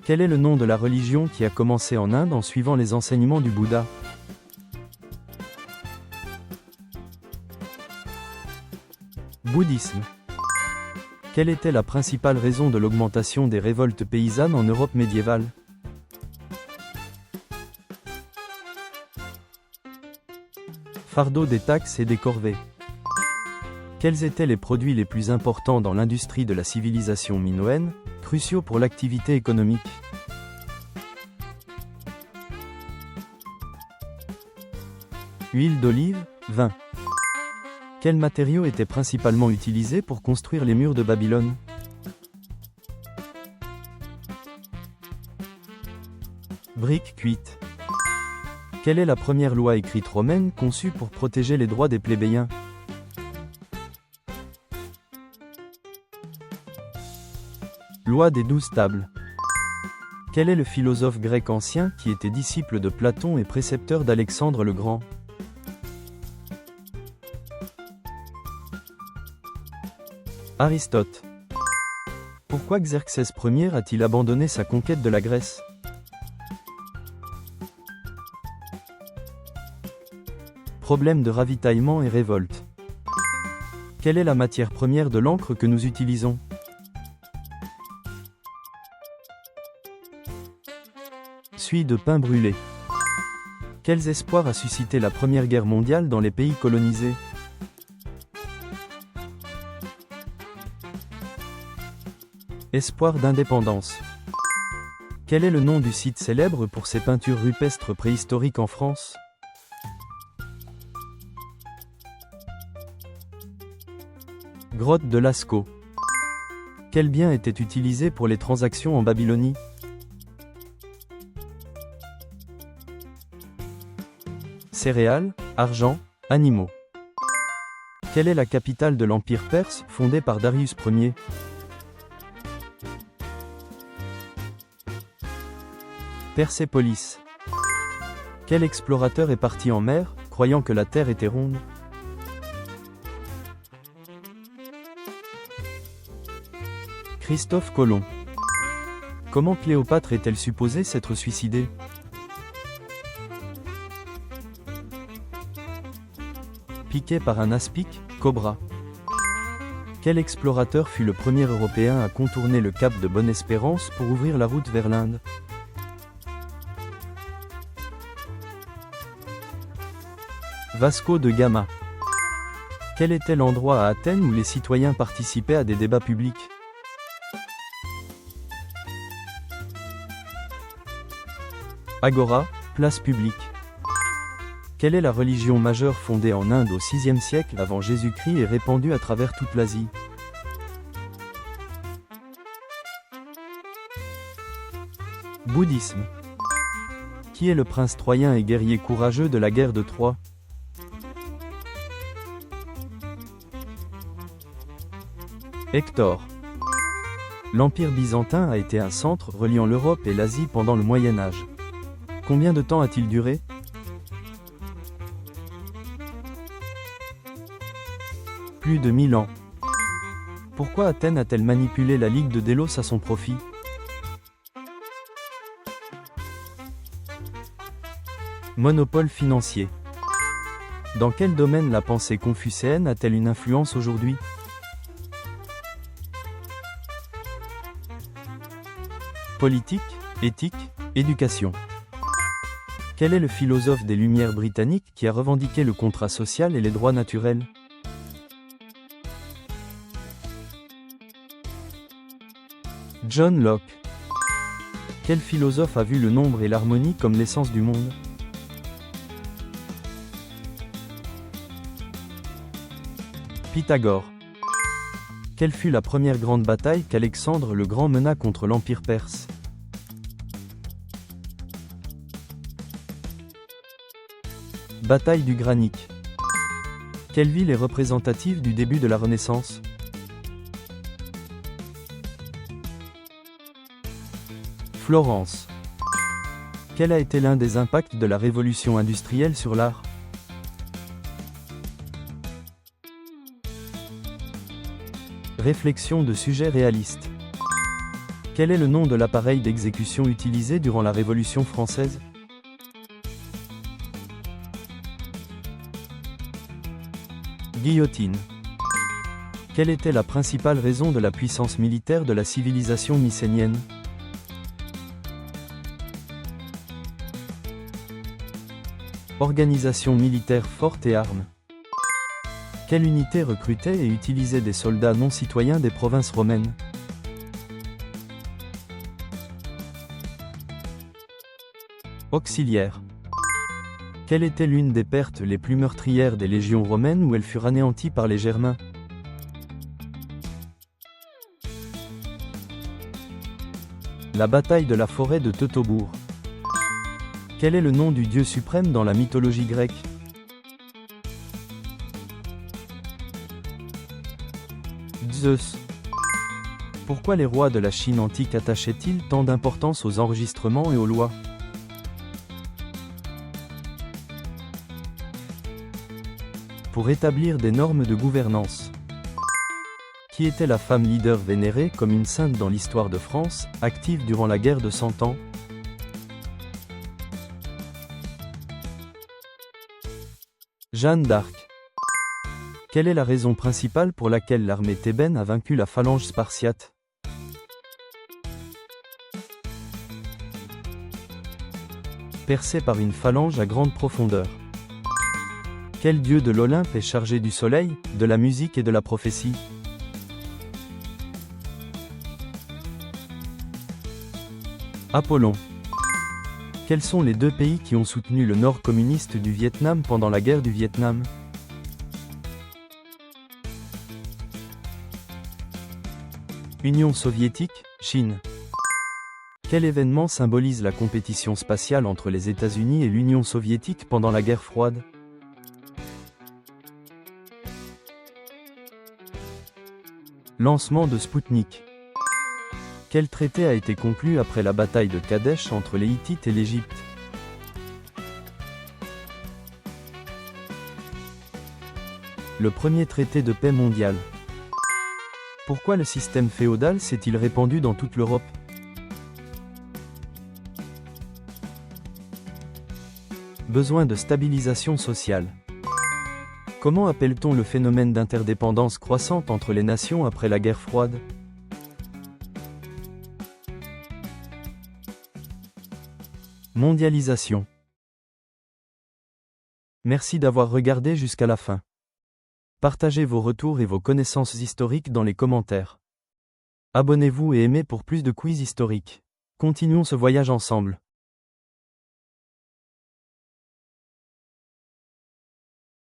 Quel est le nom de la religion qui a commencé en Inde en suivant les enseignements du Bouddha? Bouddhisme. Quelle était la principale raison de l'augmentation des révoltes paysannes en Europe médiévale? Fardeau des taxes et des corvées. Quels étaient les produits les plus importants dans l'industrie de la civilisation minoenne, cruciaux pour l'activité économique? Huile d'olive, vin. Quels matériaux étaient principalement utilisés pour construire les murs de Babylone? Briques cuites. Quelle est la première loi écrite romaine conçue pour protéger les droits des plébéiens? Loi des 12 tables. Quel est le philosophe grec ancien qui était disciple de Platon et précepteur d'Alexandre le Grand? Aristote. Pourquoi Xerxès Ier a-t-il abandonné sa conquête de la Grèce? Problème de ravitaillement et révolte. Quelle est la matière première de l'encre que nous utilisons? Suie de pain brûlé. Quels espoirs a suscité la Première Guerre mondiale dans les pays colonisés? Espoir d'indépendance. Quel est le nom du site célèbre pour ses peintures rupestres préhistoriques en France? Grotte de Lascaux. Quel bien était utilisé pour les transactions en Babylonie? Céréales, argent, animaux. Quelle est la capitale de l'Empire perse, fondé par Darius Ier? Persépolis. Quel explorateur est parti en mer, croyant que la Terre était ronde? Christophe Colomb. Comment Cléopâtre est-elle supposée s'être suicidée? Piqué par un aspic, cobra. Quel explorateur fut le premier Européen à contourner le cap de Bonne-Espérance pour ouvrir la route vers l'Inde? Vasco de Gama. Quel était l'endroit à Athènes où les citoyens participaient à des débats publics? Agora, place publique. Quelle est la religion majeure fondée en Inde au VIe siècle avant Jésus-Christ et répandue à travers toute l'Asie? Bouddhisme. Qui est le prince troyen et guerrier courageux de la guerre de Troie? Hector. L'Empire byzantin a été un centre reliant l'Europe et l'Asie pendant le Moyen Âge. Combien de temps a-t-il duré? Plus de 1000 ans. Pourquoi Athènes a-t-elle manipulé la Ligue de Délos à son profit? Monopole financier. Dans quel domaine la pensée confucéenne a-t-elle une influence aujourd'hui? Politique, éthique, éducation. Quel est le philosophe des Lumières britanniques qui a revendiqué le contrat social et les droits naturels? John Locke. Quel philosophe a vu le nombre et l'harmonie comme l'essence du monde? Pythagore. Quelle fut la première grande bataille qu'Alexandre le Grand mena contre l'Empire perse? Bataille du Granique. Quelle ville est représentative du début de la Renaissance? Florence. Quel a été l'un des impacts de la révolution industrielle sur l'art? Réflexion de sujets réalistes. Quel est le nom de l'appareil d'exécution utilisé durant la Révolution française? Guillotine. Quelle était la principale raison de la puissance militaire de la civilisation mycénienne? Organisation militaire forte et armes. Quelle unité recrutait et utilisait des soldats non citoyens des provinces romaines? Auxiliaire. Quelle était l'une des pertes les plus meurtrières des légions romaines où elles furent anéanties par les Germains? La bataille de la forêt de Teutobourg. Quel est le nom du dieu suprême dans la mythologie grecque? Zeus. Pourquoi les rois de la Chine antique attachaient-ils tant d'importance aux enregistrements et aux lois? Pour établir des normes de gouvernance. Qui était la femme leader vénérée comme une sainte dans l'histoire de France, active durant la guerre de Cent Ans? Jeanne d'Arc. Quelle est la raison principale pour laquelle l'armée thébaine a vaincu la phalange spartiate? Percée par une phalange à grande profondeur. Quel dieu de l'Olympe est chargé du soleil, de la musique et de la prophétie? Apollon. Quels sont les deux pays qui ont soutenu le nord communiste du Vietnam pendant la guerre du Vietnam? Union soviétique, Chine. Quel événement symbolise la compétition spatiale entre les États-Unis et l'Union soviétique pendant la guerre froide? Lancement de Spoutnik. Quel traité a été conclu après la bataille de Kadesh entre les Hittites et l'Égypte? Le premier traité de paix mondial. Pourquoi le système féodal s'est-il répandu dans toute l'Europe? Besoin de stabilisation sociale. Comment appelle-t-on le phénomène d'interdépendance croissante entre les nations après la guerre froide? Mondialisation. Merci d'avoir regardé jusqu'à la fin. Partagez vos retours et vos connaissances historiques dans les commentaires. Abonnez-vous et aimez pour plus de quiz historiques. Continuons ce voyage ensemble.